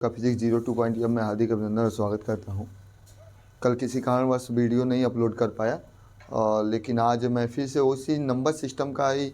का फिजिक्स 02 में हार्दिक अभिनंदन और स्वागत करता हूं। कल किसी कारणवश वीडियो नहीं अपलोड कर पाया, लेकिन आज मैं फिर से उसी नंबर सिस्टम का ही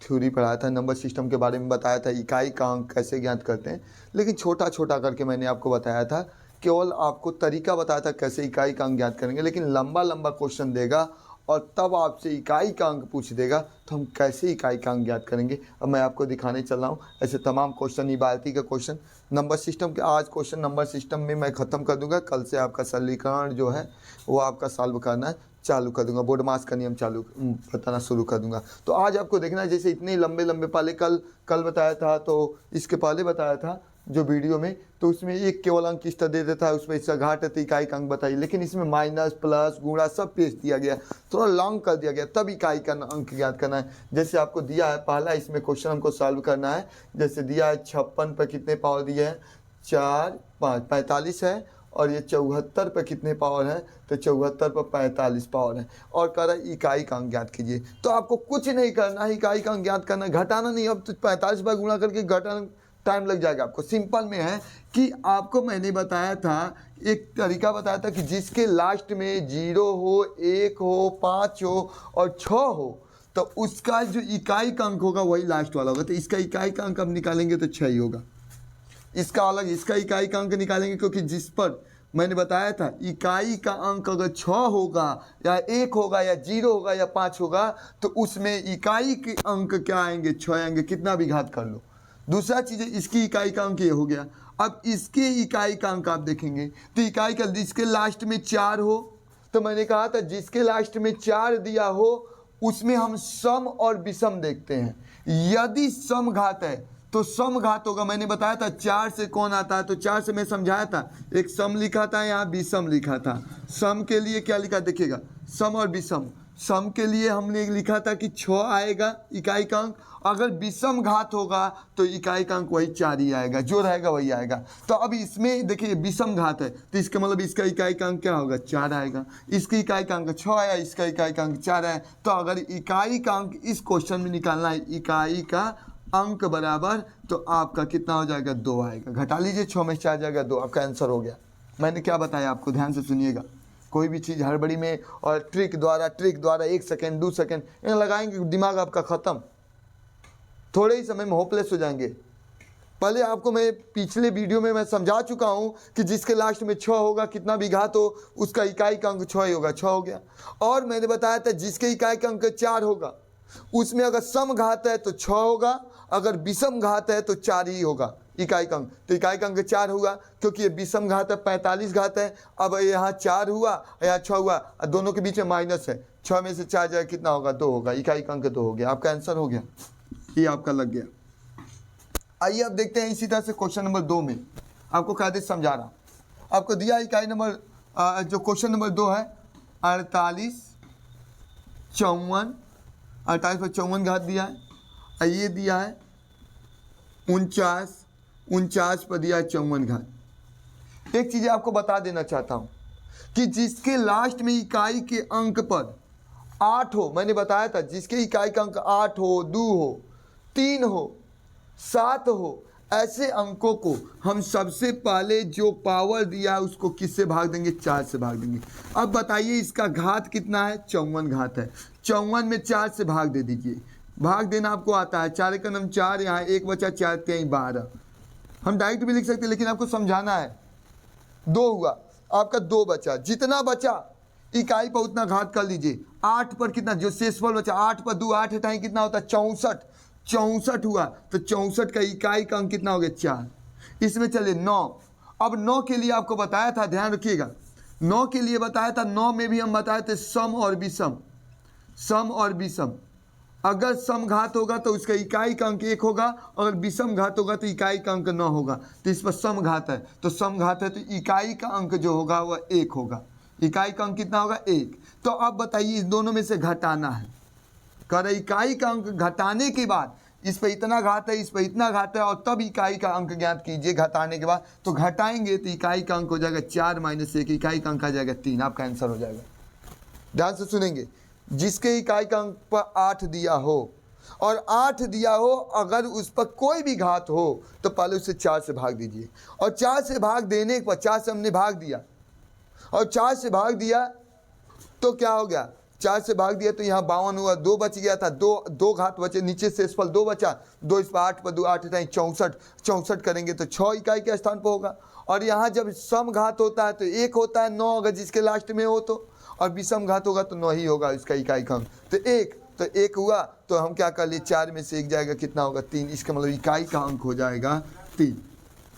थ्योरी पढ़ाया था। नंबर सिस्टम के बारे में बताया था, इकाई का अंक कैसे ज्ञात करते हैं, लेकिन छोटा छोटा करके मैंने आपको बताया था। केवल आपको तरीका बताया था कैसे इकाई का अंक ज्ञात करेंगे, लेकिन लंबा लंबा क्वेश्चन देगा और तब आपसे इकाई का अंक पूछ देगा, तो हम कैसे इकाई का अंक ज्ञात करेंगे। अब मैं आपको दिखाने चल रहा हूँ। ऐसे तमाम क्वेश्चन, इबारती का क्वेश्चन, नंबर सिस्टम के आज क्वेश्चन नंबर सिस्टम में मैं ख़त्म कर दूंगा। कल से आपका सरलीकरण जो है वो आपका सॉल्व करना चालू कर दूंगा, बोर्ड मास का नियम चालू बताना शुरू कर दूंगा। तो आज आपको देखना है, जैसे इतने लंबे लंबे पहले कल बताया था, तो इसके पहले बताया था जो वीडियो में, तो उसमें एक केवल अंक किस तरह दे देता है, उसमें इसका घाट है तो इकाई का अंक बताइए, लेकिन इसमें माइनस प्लस गुणा सब पेश दिया गया, थोड़ा लॉन्ग कर दिया गया, तब इकाई का अंक ज्ञात करना है। जैसे आपको दिया है पहला, इसमें क्वेश्चन हमको सॉल्व करना है। जैसे दिया है 56 पर कितने पावर दिए हैं, 4 5 45 है, और ये 74 पर कितने पावर है, तो 74 पर 45 पावर है, और कह रहा है इकाई का अंक ज्ञात कीजिए। तो आपको कुछ नहीं करना है, इकाई का अंक ज्ञात करना, घटाना नहीं। अब तो 45 पर गुणा करके घटाना टाइम लग जाएगा आपको। सिंपल में है कि आपको मैंने बताया था, एक तरीका बताया था कि जिसके लास्ट में 0 हो, 1 हो, 5 हो और 6 हो, तो उसका जो इकाई का अंक होगा वही लास्ट वाला होगा। तो इसका इकाई का अंक अब निकालेंगे तो 6 ही होगा। इसका अलग, इसका इकाई का अंक निकालेंगे, क्योंकि जिस पर मैंने बताया था इकाई का अंक अगर 6 होगा या 1 होगा या 0 होगा या 5 होगा, तो उसमें इकाई के अंक क्या आएंगे, 6 आएंगे, कितना भी घात कर लो। दूसरा चीज़ है, इसकी इकाई का अंक ये हो गया। अब इसके इकाई का अंक आप देखेंगे तो इकाई का, जिसके लास्ट में 4 हो, तो मैंने कहा था जिसके लास्ट में 4 दिया हो उसमें हम सम और विषम देखते हैं। यदि सम घात है तो सम घात होगा। मैंने बताया था 4 से कौन आता है, तो 4 से मैं समझाया था, एक सम लिखा था, यहाँ विषम लिखा था। सम के लिए क्या लिखा देखिएगा, सम और विषम। सम के लिए हमने लिखा था कि 6 आएगा इकाई का अंक, अगर विषम घात होगा तो इकाई का अंक वही 4 ही आएगा, जो रहेगा वही आएगा। तो अब इसमें देखिए विषम घात है, तो इसका मतलब इसका इकाई का अंक क्या होगा, 4 आएगा। इसकी इकाई का अंक 6 आया, इसका इकाई का अंक 4 आया। तो अगर इकाई का अंक इस क्वेश्चन में निकालना है, इकाई का अंक बराबर, तो आपका कितना हो जाएगा, 2 आएगा। घटा लीजिए, 6 में 4 जाएगा 2, आपका आंसर हो गया। मैंने क्या बताया आपको, ध्यान से सुनिएगा। कोई भी चीज़ हड़बड़ी में और ट्रिक द्वारा 1 सेकेंड 2 सेकेंड लगाएंगे, दिमाग आपका ख़त्म, थोड़े ही समय में होपलेस हो जाएंगे। पहले आपको मैं पिछले वीडियो में मैं समझा चुका हूं कि जिसके लास्ट में 6 होगा, कितना भी घात हो, उसका इकाई का अंक 6 ही होगा, 6 हो गया। और मैंने बताया था जिसके इकाई का अंक 4 होगा, उसमें अगर सम घात है तो 6 होगा, अगर विषम घात है तो 4 ही होगा इकाई का अंक। तो इकाई का अंक 4 हुआ, क्योंकि ये विषम घात है, 45 घात है। अब यहाँ 4 हुआ, यहाँ 6 हुआ, दोनों के बीच में माइनस है, 6 में से 4 जाए कितना होगा, 2 होगा। इकाई का अंक 2 हो गया, आपका आंसर हो गया, ये आपका लग गया। आइए अब देखते हैं इसी तरह से क्वेश्चन नंबर 2 में आपको कायदे समझा रहा। आपको दिया इकाई नंबर जो क्वेश्चन नंबर 2 है, 48 54, 48 पर 54 घात दिया है। ये दिया है 49 पर दिया है 54 घात। एक चीज़ आपको बता देना चाहता हूँ कि जिसके लास्ट में इकाई के अंक पर 8 हो, मैंने बताया था जिसके इकाई का अंक 8 हो, 2 हो, 3 हो, 7 हो, ऐसे अंकों को हम सबसे पहले जो पावर दिया है उसको किससे भाग देंगे, 4 से भाग देंगे। अब बताइए इसका घात कितना है, 54 घात है। 54 में 4 से भाग दे दीजिए, भाग देना आपको आता है, 4 का नाम 4, यहाँ 1 बचा, 4 3 12। हम डायरेक्ट भी लिख सकते हैं, लेकिन आपको समझाना है। 2 हुआ, आपका 2 बचा, जितना बचा इकाई पर उतना घात कर लीजिए। 8 पर कितना, जो शेषफल बचा, 8 पर 2 8 हटाएं, कितना होता है, 64। 64 हुआ, तो 64 का इकाई का अंक कितना हो गया, 4। इसमें चलिए 9। अब 9 के लिए आपको बताया था, ध्यान रखिएगा, 9 के लिए बताया था, 9 में भी हम बताए थे सम और विषम। सम और विषम, अगर सम घात होगा तो उसका इकाई का अंक 1 होगा, अगर विषम घात होगा तो इकाई का अंक 9 होगा। तो इस पर सम घात है, तो सम घात है तो इकाई का अंक जो होगा वह 1 होगा। इकाई का अंक कितना होगा, 1। तो अब बताइए इस दोनों में से घटाना है। कर इकाई का अंक घटाने के बाद, इस पर इतना घात है, इस पर इतना घात है, और तब इकाई का अंक ज्ञात कीजिए घटाने के बाद। तो घटाएंगे तो इकाई का अंक हो जाएगा 4 - 1, इकाई का अंक आ जाएगा 3, आपका आंसर हो जाएगा। ध्यान से सुनेंगे, जिसके इकाई का अंक पर 8 दिया हो और 8 दिया हो, अगर उस पर कोई भी घात हो तो पहले उसे 4 से भाग दीजिए। और 4 से भाग देने के बाद 4 से हमने भाग दिया और 4 से भाग दिया तो क्या हो गया, 4 से भाग दिया तो यहाँ 52 हुआ, 2 बच गया था, दो घात बचे, नीचे से शेषफल 2 बचा, 2 इस पर 8 पर 2 8 64, 64 करेंगे तो 6 इकाई के स्थान पर होगा। और यहाँ जब सम घात होता है तो 1 होता है, 9 अगर जिसके लास्ट में हो तो, और विषम घात होगा तो 9 ही होगा इसका इकाई का अंक। तो 1 हुआ तो हम क्या कर लिए, 4 में से 1 जाएगा, कितना होगा 3। इसका मतलब इकाई का अंक हो जाएगा 3।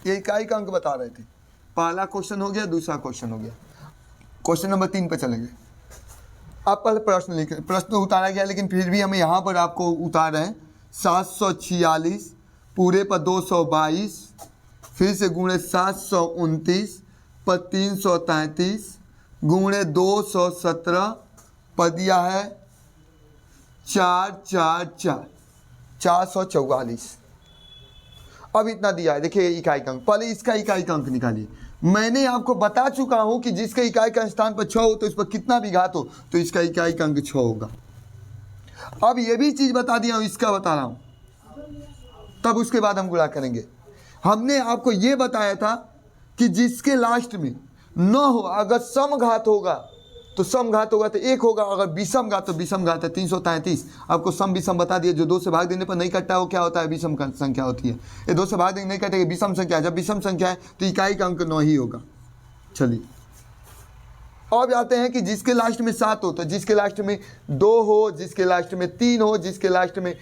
ये इकाई का अंक बता रहे थे। पहला क्वेश्चन हो गया, दूसरा क्वेश्चन हो गया। क्वेश्चन नंबर 3 पे चलेंगे। आप पहले प्रश्न लिखें, प्रश्न तो उतारा गया लेकिन फिर भी हम यहाँ पर आपको उतार रहे हैं। 746 पूरे पर 222, फिर से गुणे 729 पर 333 गुणे 217 पर दिया है 444, 444। अब इतना दिया है, देखिए इकाई का अंक। पहले इसका इकाई का अंक निकालिए। मैंने आपको बता चुका हूं कि जिसके इकाई का स्थान पर 6 हो तो इस पर कितना भी घात हो तो इसका इकाई का अंक 6 होगा। अब ये भी चीज बता दिया हूं, इसका बता रहा हूं, तब उसके बाद हम गुणा करेंगे। हमने आपको ये बताया था कि जिसके लास्ट में 9 हो, अगर समघात होगा तो समघात होगा तो 1 होगा, अगर विषम घात तो विषम घात है 333। आपको सम विषम बता दिया, जो 2 से भाग देने पर नहीं कटता है वो क्या होता है, विषम संख्या होती है। ये 2 से भाग देने नहीं कटेगी, विषम संख्या है। जब विषम संख्या है तो इकाई का अंक 9 ही होगा। चलिए अब आते हैं कि जिसके लास्ट में 7 हो तो जिसके लास्ट में 2 हो, जिसके लास्ट में 3 हो, जिसके लास्ट में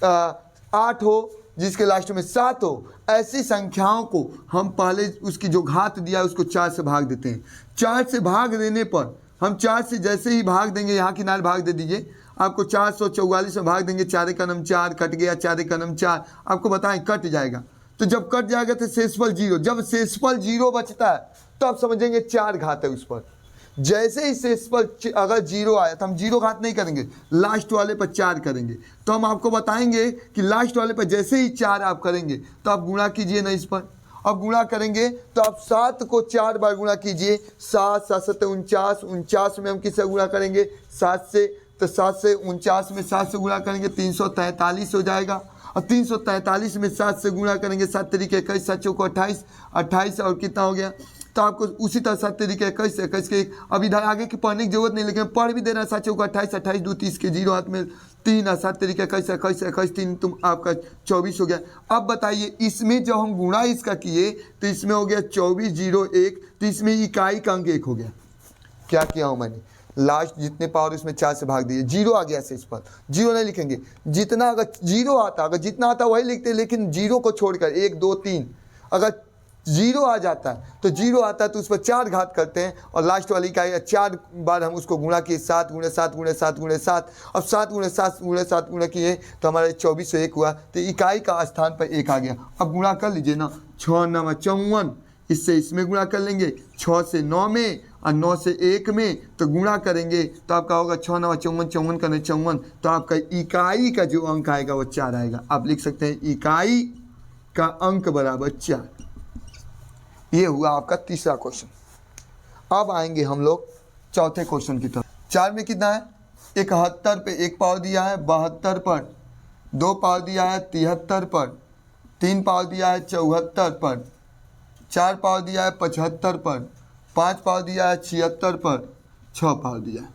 8 हो, जिसके लास्ट में 7 हो, ऐसी संख्याओं को हम पहले उसकी जो घात दिया है उसको 4 से भाग देते हैं। 4 से भाग देने पर हम 4 से जैसे ही भाग देंगे, यहाँ किनारे भाग दे दीजिए, आपको 444 में भाग देंगे, 4 का नम 4 कट गया, 4 का नम 4, आपको बताएं कट जाएगा। तो जब कट जाएगा तो शेषफल 0, जब शेषफल 0 बचता है तो आप समझेंगे 4 घात है उस पर। जैसे ही शेषफल अगर 0 आया तो हम 0 घात नहीं करेंगे, लास्ट वाले पर 4 करेंगे। तो हम आपको बताएंगे कि लास्ट वाले पर जैसे ही 4 आप करेंगे तो आप गुणा कीजिए ना इस पर। अब गुणा करेंगे तो आप 7 को 4 बार गुणा कीजिए, 7 7 7 49, 49 में हम किससे गुणा करेंगे, 7 से, तो 7 से 49 में 7 से गुणा करेंगे 343 हो जाएगा। और 343 में 7 से गुणा करेंगे, 7 तरीके 21, 7 चौको 28, 28 और कितना हो गया, तो आपको उसी तरह 7 तरीके 21 21 के, अब इधर आगे की पढ़ने की जरूरत नहीं, लेकिन पढ़ भी देना। 7 चौको 28, 28 2 30 के 0 हाथ में 3 और 7 तरीके 21 21 21 3, तुम आपका 24 हो गया। अब बताइए इसमें जब हम गुणा इसका किए तो इसमें हो गया 24 0 1, तो इसमें इकाई का अंक 1 हो गया। क्या किया हूँ मैंने, लास्ट जितने पावर उसमें 4 से भाग दिए, 0 आ गया शेष पर। 0 नहीं लिखेंगे, जितना अगर 0 आता, अगर जितना आता वही लिखते, लेकिन 0 को छोड़कर 1 2 3, अगर 0 आ जाता है तो 0 आता है तो उस पर 4 घात करते हैं और लास्ट वाली इकाई 4 बार हम उसको गुणा किए, 7 गुणे 7 गुणे 7 गुणे 7। अब 7 गुणे 7 गुणे 7 गुणे किए तो हमारे 24 से 1 हुआ, तो इकाई का स्थान पर 1 आ गया। अब गुणा कर लीजिए ना, 6 9 54, इससे इसमें गुणा कर लेंगे, 6 से 9 में और 9 से 1 में, तो गुणा करेंगे तो आपका होगा 6 9 54, 54 का 54, तो आपका इकाई का जो अंक आएगा वो 4 आएगा। आप लिख सकते हैं इकाई का अंक बराबर 4। ये हुआ आपका तीसरा क्वेश्चन। अब आएंगे हम लोग चौथे क्वेश्चन की तरफ। 4 में कितना है, 71 पे 1 पावर दिया है, 72 पर 2 पावर दिया है, 73 पर 3 पावर दिया है, 74 पर 4 पावर दिया है, 75 पर 5 पावर दिया है, 76 पर 6 पावर दिया है।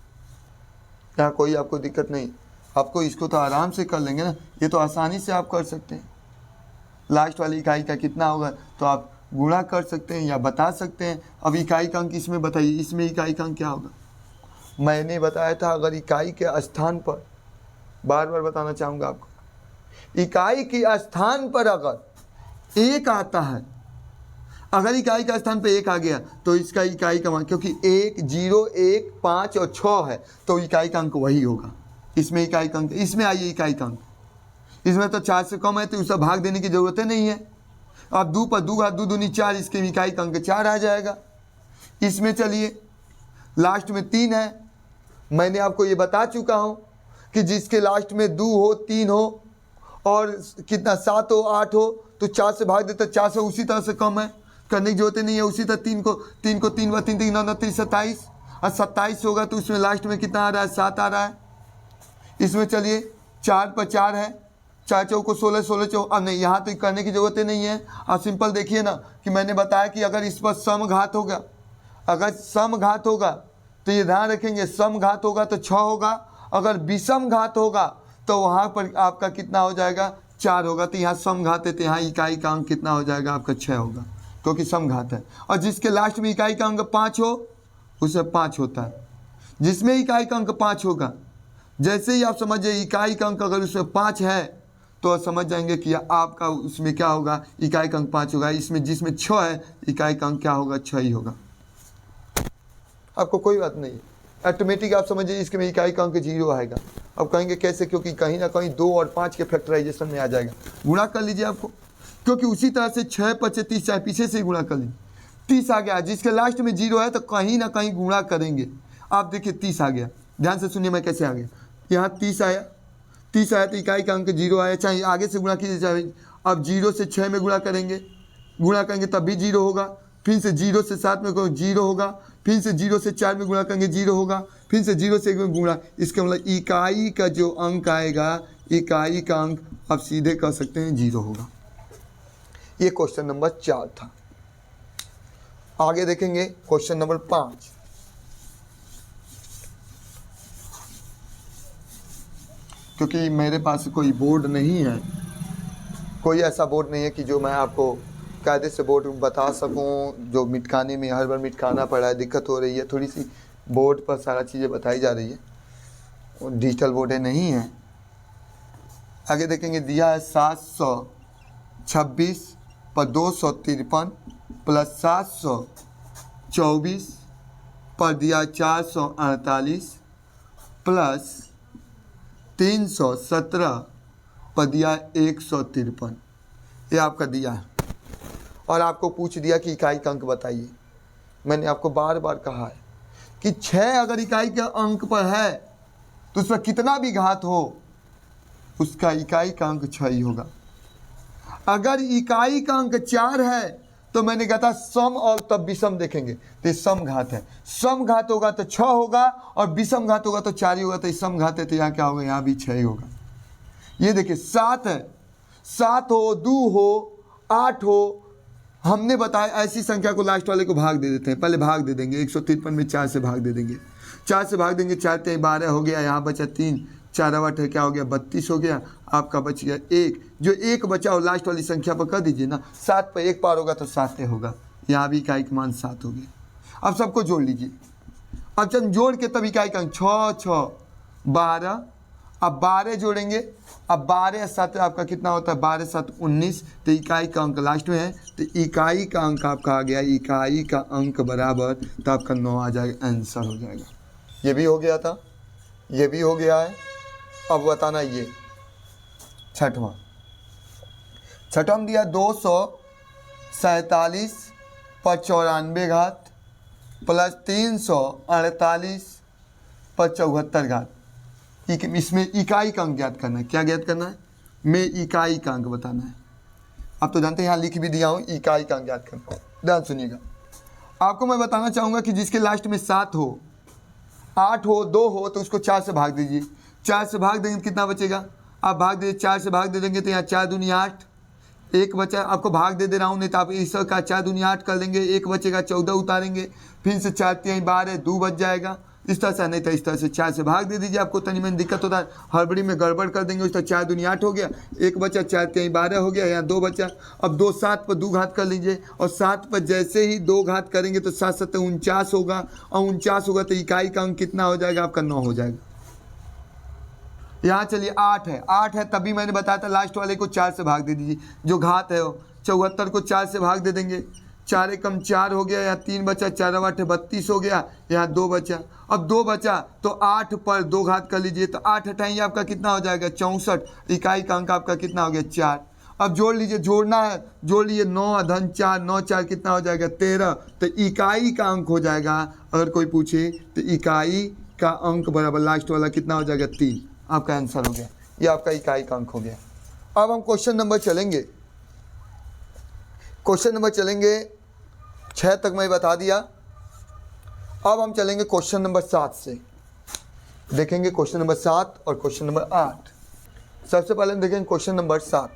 यहाँ कोई आपको दिक्कत नहीं, आपको इसको तो आराम से कर लेंगे ना, ये तो आसानी से आप कर सकते हैं। लास्ट वाली इकाई का कितना होगा तो आप गुणा कर सकते हैं या बता सकते हैं। अब इकाई का अंक इसमें बताइए, इसमें इकाई का अंक क्या होगा। मैंने बताया था अगर इकाई के स्थान पर, बार बार बताना चाहूँगा आपको, इकाई के स्थान पर अगर 1 आता है, अगर इकाई का स्थान पर 1 आ गया तो इसका इकाई का मान, क्योंकि 1 0 1 5 और 6 है तो इकाई का अंक वही होगा। इसमें इकाई का अंक, इसमें आइए इकाई का अंक, इसमें तो 4 से कम है तो उसे भाग देने की जरूरत नहीं है। अब 2 पर 2 घात 2 दूनी 4, इसके इकाई का अंक 4 आ जाएगा। इसमें चलिए लास्ट में 3 है, मैंने आपको ये बता चुका हूँ कि जिसके लास्ट में 2 हो 3 हो और कितना 7 हो 8 हो तो 4 से भाग देता, 4 से उसी तरह से कम है, करने की जरूरत नहीं है। उसी तरह 3 को 3 बार 3 3 9 9 30 27 और 27 होगा तो उसमें लास्ट में कितना आ रहा है, 7 आ रहा है। इसमें चलिए 4 पर 4 है, 4 चौको 16, 16 चौको, अब नहीं यहाँ तो करने की जरूरत ही नहीं है। आप सिंपल देखिए ना कि मैंने बताया कि अगर इस पर समघात होगा, अगर समघात होगा तो ये ध्यान रखेंगे, समघात होगा तो 6 होगा, अगर विषम घात होगा तो वहाँ पर आपका कितना हो जाएगा, 4 होगा। तो यहाँ समघात है तो यहाँ इकाई का अंक कितना हो जाएगा आपका 6 होगा, क्योंकि समघात है। और जिसके लास्ट में इकाई का अंक 5 हो उसे 5 होता है। जिसमें इकाई का अंक 5 होगा, जैसे ही आप समझिए इकाई का अंक अगर उसमें 5 है तो आप समझ जाएंगे कि आपका उसमें क्या होगा, इकाई का अंक 5 होगा। इसमें जिसमें 6 है इकाई का अंक क्या होगा, 6 ही होगा। आपको कोई बात नहीं, ऑटोमेटिक आप समझिए इसके में इकाई का अंक 0 आएगा। अब कहेंगे कैसे, क्योंकि कहीं ना कहीं 2 और 5 के फैक्टराइजेशन में आ जाएगा। गुणा कर लीजिए आपको, क्योंकि उसी तरह से 6 × 5 = 30, चाहे पीछे से ही गुणा कर लीजिए। 30 आ गया, जिसके लास्ट में 0 है तो कहीं ना कहीं गुणा करेंगे। आप देखिए 30 आ गया, ध्यान से सुनिए मैं कैसे आ गया। यहाँ 30 आया, 30 आया तो इकाई का अंक 0 आया, चाहे आगे से गुणा कीजिए चाहे। अब 0 से 6 में गुणा करेंगे तब भी 0 होगा, फिर से 0 से 7 में 0 होगा, फिर से 0 से 4 में गुणा करेंगे 0 होगा, फिर से 0 से 1 में गुणा। इसका मतलब इकाई का जो अंक आएगा, इकाई का अंक आप सीधे कह सकते हैं 0 होगा। ये क्वेश्चन नंबर 4 था। आगे देखेंगे क्वेश्चन नंबर 5। क्योंकि मेरे पास कोई बोर्ड नहीं है, कोई ऐसा बोर्ड नहीं है कि जो मैं आपको कायदे से बोर्ड बता सकूं, जो मिटकाने में हर बार मिटकाना पड़ा है, दिक्कत हो रही है थोड़ी सी, बोर्ड पर सारा चीज़ें बताई जा रही है, डिजिटल बोर्ड नहीं है। आगे देखेंगे, दिया है 726 पर 253 प्लस 724 पर दिया 448 प्लस 317 पर दिया 153। ये आपका दिया है और आपको पूछ दिया कि इकाई का अंक बताइए। मैंने आपको बार बार कहा है कि 6 अगर इकाई के अंक पर है तो उसमें कितना भी घात हो उसका इकाई का अंक 6 ही होगा। अगर इकाई का अंक 4 है तो मैंने कहा था सम और तब विषम देखेंगे, तो सम घात है। सम घात होगा तो 6 होगा और विषम घात होगा तो 4 ही होगा। तो सम घात है तो यहाँ क्या होगा, यहाँ भी 6 ही होगा। ये देखिए 7 है, 7 हो, 2 हो, 8 हो, हमने बताया ऐसी संख्या को लास्ट वाले को भाग दे देते हैं। पहले भाग दे देंगे, 153 में 4 से भाग दे देंगे, 4 से भाग देंगे, 4 × 12 हो गया, यहाँ बचा 3, 4 × 8 क्या हो गया, 32 हो गया। आपका बच गया 1, जो 1 बचा हो लास्ट वाली संख्या पर कर दीजिए ना, 7 पर 1 पार होगा तो 7 होगा। यहाँ भी इकाई का मान 7 हो गया। अब सबको जोड़ लीजिए, अब जब जोड़ के तब इकाई का 6 6 12, अब 12 जोड़ेंगे, अब 12 और 7 आपका कितना होता है, 12 7 19, तो इकाई का अंक लास्ट में है, तो इकाई का अंक आपका आ गया, इकाई का अंक बराबर, तो आपका 9 आ जाएगा, आंसर हो जाएगा। ये भी हो गया था, ये भी हो गया है। अब बताना ये छठवां दिया 247 पर 94 घात प्लस 348 पर 74 घात। इसमें इकाई का अंक ज्ञात करना है। क्या ज्ञात करना है, मैं इकाई का अंक बताना है। आप तो जानते हैं यहाँ लिख भी दिया हूँ, इकाई का अंक ज्ञात करना है। ध्यान सुनिएगा, आपको मैं बताना चाहूँगा कि जिसके लास्ट में 7 हो, 8 हो, 2 हो, तो उसको 4 से भाग दीजिए। 4 से भाग देंगे कितना बचेगा, आप भाग दीजिए, 4 से भाग दे देंगे तो यहाँ 4 दूनी 8, 1 बचा। आपको भाग दे रहा हूँ, नहीं तो आप इस का 4 दूनी 8 कर लेंगे, 1 बचेगा, 14 उतारेंगे, फिर से 4 × 3 12, 2 बच जाएगा। इस तरह से नहीं तो इस तरह से 4 से भाग दे दीजिए। आपको तनी में दिक्कत होता है, हड़बड़ी में गड़बड़ कर देंगे। उस तरह 4 दूनी 8 हो गया, 1 बचा, 4 × 3 12 हो गया, यहाँ 2 बचा। अब 2 7 पर 2 घात कर लीजिए, और 7 पर जैसे ही 2 घात करेंगे तो 7 7 49 होगा, और 49 होगा तो इकाई का अंक कितना हो जाएगा, आपका 9 हो जाएगा। यहाँ चलिए 8 है, 8 है, तभी मैंने बताया था लास्ट वाले को 4 से भाग दे दीजिए। जो घात है 74 को 4 से भाग दे देंगे, 4 × 4 हो गया, यहाँ 3 बचा, 4 × 8 32 हो गया, यहाँ 2 बचा। अब 2 बचा तो 8 पर 2 घात कर लीजिए, तो 8 हटाइए, आपका कितना हो जाएगा, 64। इकाई का अंक आपका कितना हो गया, 4। अब जोड़ लीजिए, जोड़ना है, जोड़ लीजिए, 9 धन 4, 9 4 कितना हो जाएगा, 13। तो इकाई का अंक हो जाएगा, अगर कोई पूछे तो इकाई का अंक बराबर लास्ट वाला कितना हो जाएगा, 3। आपका आंसर हो गया, ये आपका इकाई का अंक हो गया। अब हम क्वेश्चन नंबर चलेंगे, क्वेश्चन नंबर चलेंगे 6 तक मैं बता दिया। अब हम चलेंगे क्वेश्चन नंबर 7 से, देखेंगे क्वेश्चन नंबर 7 और क्वेश्चन नंबर 8। सबसे पहले हम देखेंगे क्वेश्चन नंबर 7।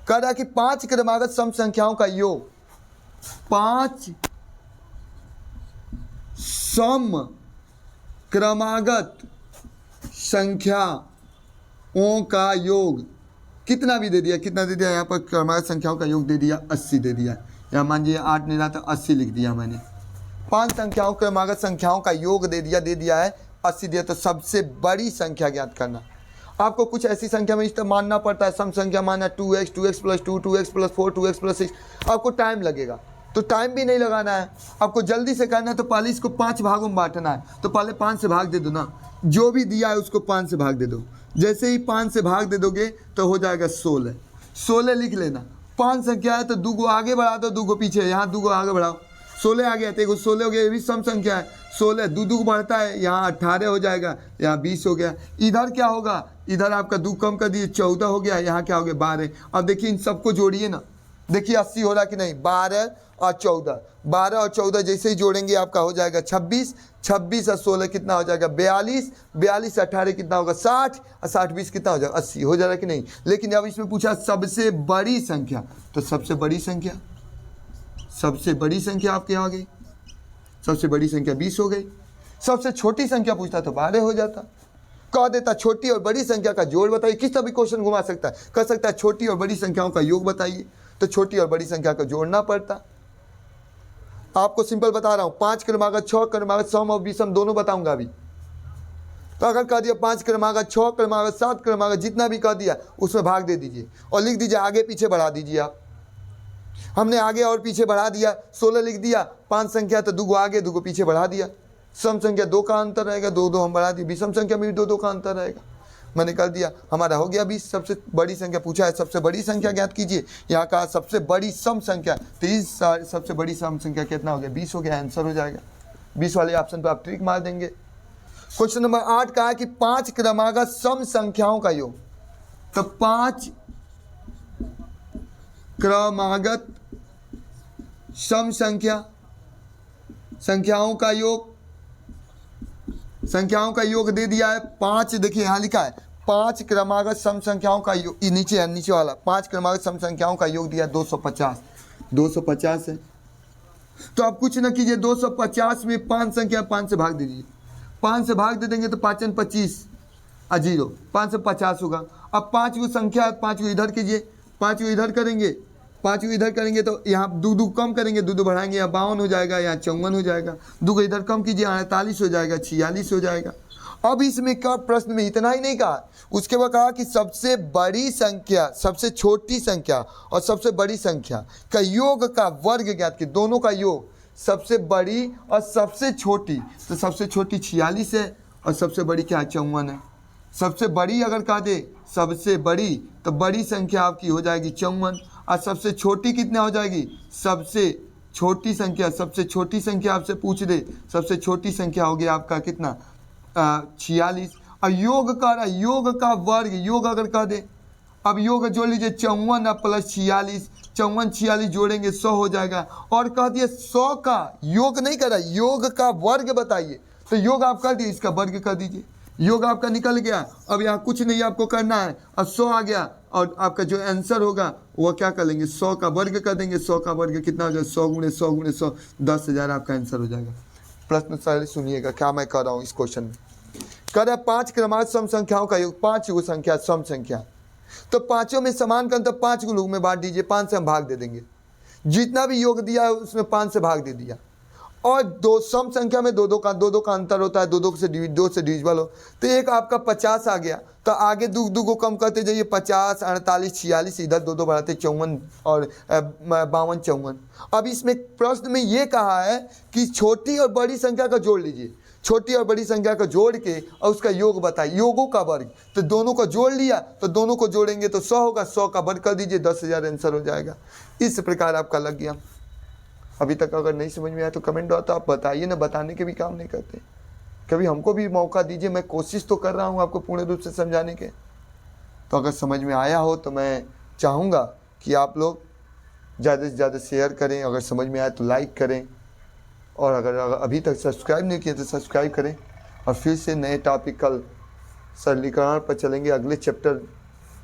कह रहा है कि 5 क्रमागत सम संख्याओं का योग, 5 सम क्रमागत संख्याओं का योग कितना भी दे दिया, कितना दे दिया यहाँ पर क्रमागत संख्याओं का योग दे दिया 80 दे दिया। यहाँ मान लीजिए 8 नहीं रहा तो 80 लिख दिया मैंने। 5 संख्याओं क्रमागत संख्याओं का योग दे दिया है 80 दिया। तो सबसे बड़ी संख्या ज्ञात करना। आपको कुछ ऐसी संख्या में इस्तेमाल मानना पड़ता है, सम संख्या मानना 2x, 2x + 2, 2x + 4, 2x + 6। आपको टाइम लगेगा, तो टाइम भी नहीं लगाना है, आपको जल्दी से करना है। तो पहले इसको 5 भागों में बांटना है, तो पहले 5 से भाग दे दो ना, जो भी दिया है उसको 5 से भाग दे दो। जैसे ही 5 से भाग दे दोगे तो हो जाएगा 16। 16 लिख लेना। 5 संख्या है तो 2 को आगे बढ़ा दो, 2 को पीछे, यहाँ 2 को आगे बढ़ाओ, 16 आ गया। तो 16 हो गया, ये भी सम संख्या है। 16 2 को बढ़ता है, यहाँ 18 हो जाएगा, यहाँ 20 हो गया। इधर क्या होगा, इधर आपका 2 कम कर दिए 14 हो गया, यहाँ क्या हो गया 12। अब देखिए इन सबको जोड़िए ना, देखिए 80 हो रहा कि नहीं। 12 और 14, 12 और 14 जैसे ही जोड़ेंगे आपका हो जाएगा 26, 26 और 16 कितना हो जाएगा 42, 42 से 18 कितना होगा 60, और 60 20 कितना हो जाएगा 80 हो जाएगा कि नहीं। लेकिन अब इसमें पूछा सबसे बड़ी संख्या, तो सबसे बड़ी संख्या आपके आ गई। सबसे बड़ी संख्या 20 हो गई। सबसे छोटी संख्या पूछता तो 12 हो जाता। कह देता छोटी और बड़ी संख्या का जोड़ बताइए। किस तरह भी क्वेश्चन घुमा सकता है, कह सकता है छोटी और बड़ी संख्याओं का योग बताइए, तो छोटी और बड़ी संख्या का जोड़ना पड़ता। आपको सिंपल बता रहा हूँ, 5 क्रमागत, 6 क्रमागत, सम और विषम दोनों बताऊंगा अभी। तो अगर कह दिया 5 क्रमागत, 6 क्रमागत, 7 क्रमागत, जितना भी कह दिया उसमें भाग दे दीजिए और लिख दीजिए, आगे पीछे बढ़ा दीजिए आप। हमने आगे और पीछे बढ़ा दिया, 16 लिख दिया। 5 संख्या तो 2 को आगे 2 को पीछे बढ़ा दिया। सम संख्या 2 का अंतर रहेगा, 2 2 हम बढ़ा दिए। विषम संख्या में भी 2 2 का अंतर रहेगा। मैंने कर दिया, हमारा हो गया 20। सबसे बड़ी संख्या पूछा है, सबसे बड़ी संख्या ज्ञात कीजिए। यहाँ कहा सबसे बड़ी सम संख्या, तो इस सबसे बड़ी सम संख्या कितना हो गया 20 हो गया, आंसर हो जाएगा 20 वाले ऑप्शन पर आप ट्रिक मार देंगे। क्वेश्चन नंबर 8 कहा कि 5 क्रमागत सम संख्याओं का योग, तो 5 क्रमागत सम संख्याओं का योग दे दिया है 5। देखिए यहाँ लिखा है 5 क्रमागत सम संख्याओं का योग, नीचे है नीचे वाला, 5 क्रमागत सम संख्याओं का योग दिया 250। 250 है, तो आप कुछ ना कीजिए, 250 में 5 संख्या 5 से भाग दीजिए। 5 से भाग दे देंगे तो 5 × 25 और 0, 5 से 50 होगा। अब 5 को संख्या, 5 को इधर कीजिए, 5 को इधर करेंगे, 5 को इधर करेंगे तो यहाँ 2 2 कम करेंगे, 2 2 बढ़ाएंगे, यहाँ 52 हो जाएगा, यहाँ 54 हो जाएगा। 2 को इधर कम कीजिए, 48 हो जाएगा, 46 हो जाएगा। अब इसमें क्या, प्रश्न में इतना ही नहीं कहा, उसके बाद कहा कि सबसे बड़ी संख्या, सबसे छोटी संख्या और सबसे बड़ी संख्या का योग का वर्ग ज्ञात कीजिए। दोनों का योग, सबसे बड़ी और सबसे छोटी, तो सबसे छोटी 46 है और सबसे बड़ी क्या 54 है। सबसे बड़ी अगर कहा दे सबसे बड़ी, तो बड़ी संख्या आपकी हो जाएगी 54, और सबसे छोटी कितना हो जाएगी, सबसे छोटी संख्या, सबसे छोटी संख्या आपसे पूछ दे, सबसे छोटी संख्या हो गया आपका कितना 46। और योग का वर्ग, योग अगर कह दे, अब योग जोड़ लीजिए 54 प्लस 46, 54 46 जोड़ेंगे 100 हो जाएगा। और कह दिए 100 का योग नहीं करा, योग का वर्ग बताइए, तो योग आप कर दिए, इसका वर्ग कर दीजिए। योग आपका निकल गया। अब यहाँ कुछ नहीं आपको करना है, अब 100 आ गया और आपका जो आंसर होगा वो क्या कर लेंगे, 100 का वर्ग कर देंगे। 100 का वर्ग कितना हो जाएगा, 100 × 100 × 100, 10,000 आपका आंसर हो जाएगा। प्रश्न सारे सुनिएगा क्या मैं कर रहा हूँ इस क्वेश्चन में। कह रहा है 5 क्रमागत सम संख्याओं का योग, 5 गो संख्या सम संख्या, तो पाँचों में समान कर, तो 5 को लोग में बांट दीजिए, 5 से हम भाग दे देंगे। जितना भी योग दिया है उसमें 5 से भाग दे दिया। और दो सम संख्या में 2 2 का अंतर होता है, 2 से डिविजिबल हो, तो एक आपका 50 आ गया, तो आगे 2 को कम करते जाइए, 50 48 46, इधर 2 बढ़ाते 54 और 52 54। अब इसमें प्रश्न में ये कहा है कि छोटी और बड़ी संख्या का जोड़ लीजिए, छोटी और बड़ी संख्या का जोड़ के और उसका योग बताइए, योगों का वर्ग। तो दोनों को जोड़ लिया, तो दोनों को जोड़ेंगे तो 100 होगा, 100 का वर्ग कर दीजिए, 10,000 आंसर हो जाएगा। इस प्रकार आपका लग गया। अभी तक अगर नहीं समझ में आया तो कमेंट हो, तो आप बताइए ना, बताने के भी काम नहीं करते। कभी हमको भी मौका दीजिए, मैं कोशिश तो कर रहा हूँ आपको पूर्ण रूप से समझाने के। तो अगर समझ में आया हो तो मैं चाहूँगा कि आप लोग ज़्यादा से ज़्यादा शेयर करें, अगर समझ में आए तो लाइक करें, और अगर अभी तक सब्सक्राइब नहीं किया तो सब्सक्राइब करें। और फिर से नए टॉपिक कल सरलीकरण पर चलेंगे, अगले चैप्टर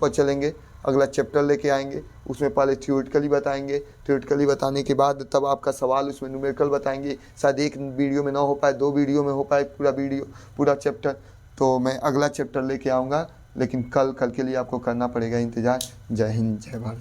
पर चलेंगे, अगला चैप्टर लेके आएंगे, उसमें पहले थ्योरेटिकली बताएंगे, थ्योरेटिकली बताने के बाद तब आपका सवाल उसमें न्यूमेरिकल बताएंगे। शायद एक वीडियो में ना हो पाए, 2 वीडियो में हो पाए पूरा चैप्टर, तो मैं अगला चैप्टर लेके आऊँगा। लेकिन कल के लिए आपको करना पड़ेगा इंतज़ार। जय हिंद, जय भारत।